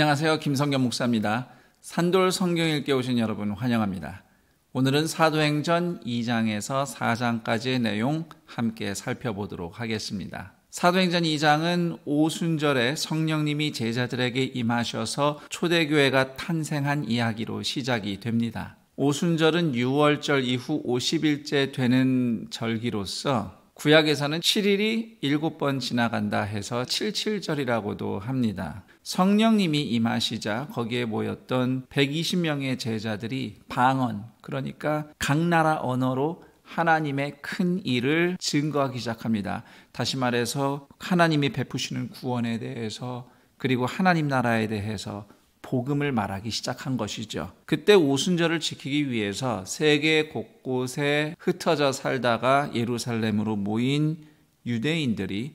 안녕하세요. 김성겸 목사입니다. 산돌 성경 읽기 오신 여러분 환영합니다. 오늘은 사도행전 2장에서 4장까지의 내용 함께 살펴보도록 하겠습니다. 사도행전 2장은 오순절에 성령님이 제자들에게 임하셔서 초대교회가 탄생한 이야기로 시작이 됩니다. 오순절은 6월절 이후 50일째 되는 절기로서 구약에서는 7일이 7번 지나간다 해서 77절이라고도 합니다. 성령님이 임하시자 거기에 모였던 120명의 제자들이 방언, 그러니까 각 나라 언어로 하나님의 큰 일을 증거하기 시작합니다. 다시 말해서 하나님이 베푸시는 구원에 대해서, 그리고 하나님 나라에 대해서 복음을 말하기 시작한 것이죠. 그때 오순절을 지키기 위해서 세계 곳곳에 흩어져 살다가 예루살렘으로 모인 유대인들이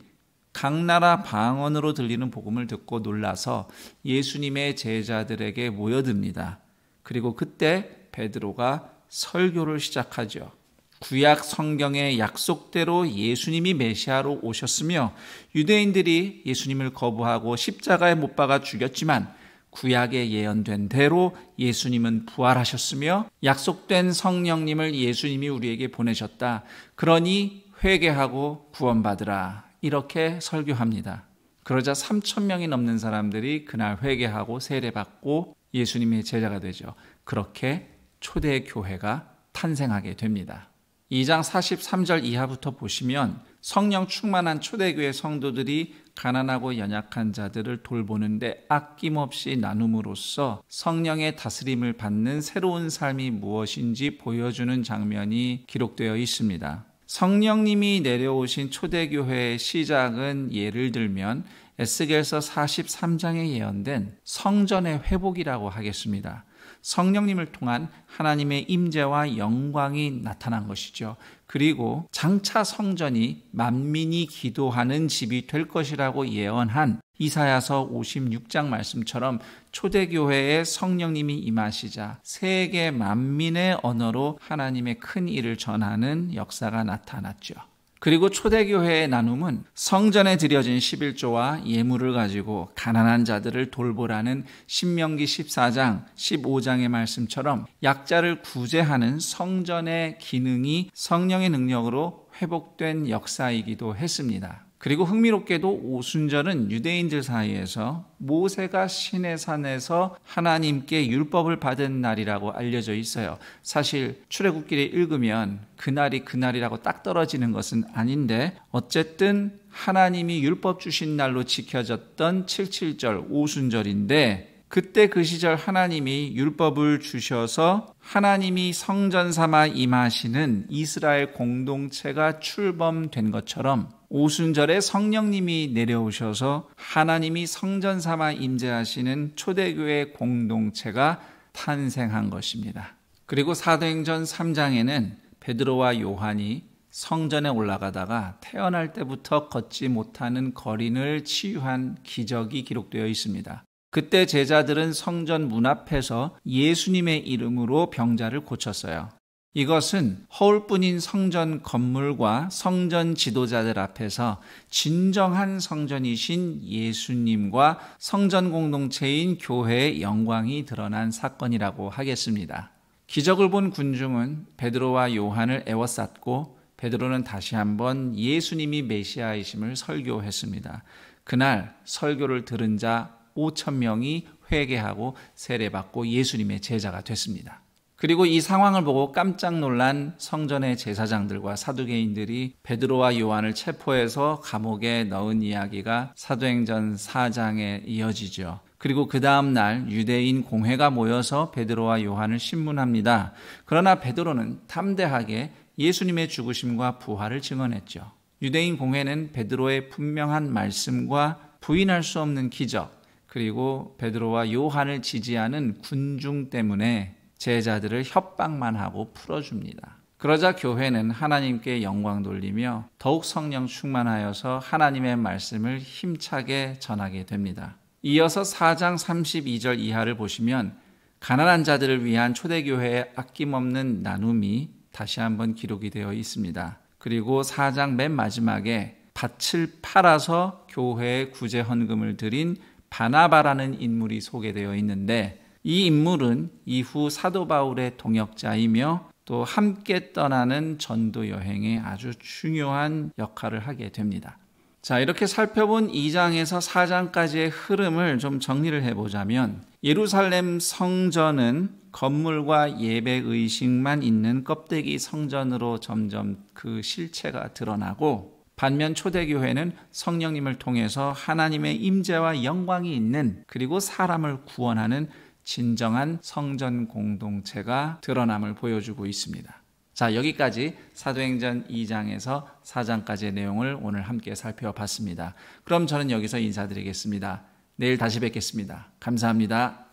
각 나라 방언으로 들리는 복음을 듣고 놀라서 예수님의 제자들에게 모여듭니다. 그리고 그때 베드로가 설교를 시작하죠. 구약 성경의 약속대로 예수님이 메시아로 오셨으며 유대인들이 예수님을 거부하고 십자가에 못 박아 죽였지만 구약에 예언된 대로 예수님은 부활하셨으며 약속된 성령님을 예수님이 우리에게 보내셨다. 그러니 회개하고 구원받으라. 이렇게 설교합니다. 그러자 3,000명이 넘는 사람들이 그날 회개하고 세례받고 예수님의 제자가 되죠. 그렇게 초대교회가 탄생하게 됩니다. 2장 43절 이하부터 보시면 성령 충만한 초대교회 성도들이 가난하고 연약한 자들을 돌보는데 아낌없이 나눔으로써 성령의 다스림을 받는 새로운 삶이 무엇인지 보여주는 장면이 기록되어 있습니다. 성령님이 내려오신 초대교회의 시작은 예를 들면 에스겔서 43장에 예언된 성전의 회복이라고 하겠습니다. 성령님을 통한 하나님의 임재와 영광이 나타난 것이죠. 그리고 장차 성전이 만민이 기도하는 집이 될 것이라고 예언한 이사야서 56장 말씀처럼 초대교회에 성령님이 임하시자 세계 만민의 언어로 하나님의 큰 일을 전하는 역사가 나타났죠. 그리고 초대교회의 나눔은 성전에 드려진 11조와 예물을 가지고 가난한 자들을 돌보라는 신명기 14장, 15장의 말씀처럼 약자를 구제하는 성전의 기능이 성령의 능력으로 회복된 역사이기도 했습니다. 그리고 흥미롭게도 오순절은 유대인들 사이에서 모세가 시내산에서 하나님께 율법을 받은 날이라고 알려져 있어요. 사실 출애굽기를 읽으면 그날이 그날이라고 딱 떨어지는 것은 아닌데 어쨌든 하나님이 율법 주신 날로 지켜졌던 77절 오순절인데 그때 그 시절 하나님이 율법을 주셔서 하나님이 성전 삼아 임하시는 이스라엘 공동체가 출범된 것처럼 오순절에 성령님이 내려오셔서 하나님이 성전 삼아 임재하시는 초대교회 공동체가 탄생한 것입니다. 그리고 사도행전 3장에는 베드로와 요한이 성전에 올라가다가 태어날 때부터 걷지 못하는 거린을 치유한 기적이 기록되어 있습니다. 그때 제자들은 성전 문 앞에서 예수님의 이름으로 병자를 고쳤어요. 이것은 허울뿐인 성전 건물과 성전 지도자들 앞에서 진정한 성전이신 예수님과 성전 공동체인 교회의 영광이 드러난 사건이라고 하겠습니다. 기적을 본 군중은 베드로와 요한을 에워쌌고 베드로는 다시 한번 예수님이 메시아이심을 설교했습니다. 그날 설교를 들은 자 5,000명이 회개하고 세례받고 예수님의 제자가 됐습니다. 그리고 이 상황을 보고 깜짝 놀란 성전의 제사장들과 사두개인들이 베드로와 요한을 체포해서 감옥에 넣은 이야기가 사도행전 4장에 이어지죠. 그리고 그 다음 날 유대인 공회가 모여서 베드로와 요한을 신문합니다. 그러나 베드로는 담대하게 예수님의 죽으심과 부활을 증언했죠. 유대인 공회는 베드로의 분명한 말씀과 부인할 수 없는 기적, 그리고 베드로와 요한을 지지하는 군중 때문에 제자들을 협박만 하고 풀어줍니다. 그러자 교회는 하나님께 영광 돌리며 더욱 성령 충만하여서 하나님의 말씀을 힘차게 전하게 됩니다. 이어서 4장 32절 이하를 보시면 가난한 자들을 위한 초대교회의 아낌없는 나눔이 다시 한번 기록이 되어 있습니다. 그리고 4장 맨 마지막에 밭을 팔아서 교회에 구제 헌금을 드린 바나바라는 인물이 소개되어 있는데, 이 인물은 이후 사도 바울의 동역자이며 또 함께 떠나는 전도 여행에 아주 중요한 역할을 하게 됩니다. 자, 이렇게 살펴본 2장에서 4장까지의 흐름을 좀 정리를 해보자면, 예루살렘 성전은 건물과 예배의식만 있는 껍데기 성전으로 점점 그 실체가 드러나고, 반면 초대교회는 성령님을 통해서 하나님의 임재와 영광이 있는, 그리고 사람을 구원하는 진정한 성전 공동체가 드러남을 보여주고 있습니다. 자, 여기까지 사도행전 2장에서 4장까지의 내용을 오늘 함께 살펴봤습니다. 그럼 저는 여기서 인사드리겠습니다. 내일 다시 뵙겠습니다. 감사합니다.